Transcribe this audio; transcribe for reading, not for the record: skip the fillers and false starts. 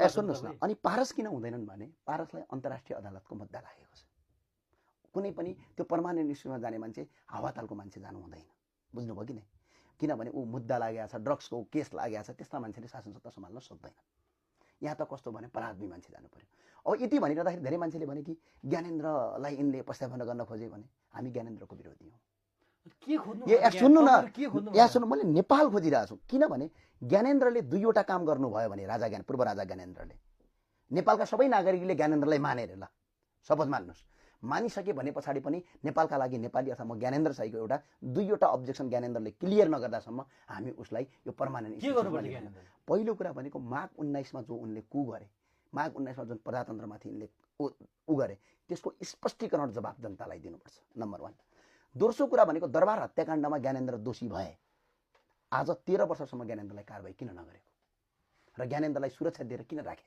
सुन्नुहोस् न, अनि पारस किन हुँदैनन् भने पारसलाई अन्तर्राष्ट्रिय अदालतको मुद्दा लागेको छ। कुनै पनि त्यो पर्मानेन्ट इस्युमा जाने मान्छे हावातालको मान्छे जानु हुँदैन, बुझ्नुभयो कि नै? किनभने ऊ मुद्दा लागेको छ, ड्रग्सको केस लागेको छ, त्यस्ता मान्छेले शासन सत्ता सम्हाल्न सक्दैन। यहाँ त कस्तो भने पराधमी मान्छे जानु पर्यो। अब यति भनिरहँदाखेरि धेरै मान्छेले भने कि ज्ञानेन्द्रलाई यिनले प्रस्तावना गर्न खोजे भने हामी ज्ञानेन्द्रको विरोधी हौँ। सुन्नु न, यहाँ सुन्नु, मैले नेपाल खोजिरहेको छु। किनभने ज्ञानेन्द्रले दुईवटा काम गर्नुभयो भने पूर्व राजा ज्ञानेन्द्रले, नेपालका सबै नागरिकले ज्ञानेन्द्रलाई मानेर ल शपथ मान्नुहोस्, मानिसके भने पछाडि पनि नेपालका लागि नेपाली अथवा म ज्ञानेन्द्र साईको एउटा दुईवटा अब्जेक्सन ज्ञानेन्द्रले क्लियर नगर्दासम्म हामी उसलाई यो पर्मानेन्ट पहिलो कुरा भनेको माघ 19 मा जो उनले कु गरे, माघ 19 मा जुन प्रजातन्त्रमाथि उनले उ गरे त्यसको स्पष्टीकरण जवाब जनतालाई दिनुपर्छ, नम्बर 1। दोस्रो कुरा भनेको दरबार हत्याकाण्डमा ज्ञानेन्द्र दोषी भए, आज 13 वर्षसम्म ज्ञानेन्द्रलाई कारबाही किन नगरेको र ज्ञानेन्द्रलाई सुरक्षा दिएर किन राखे?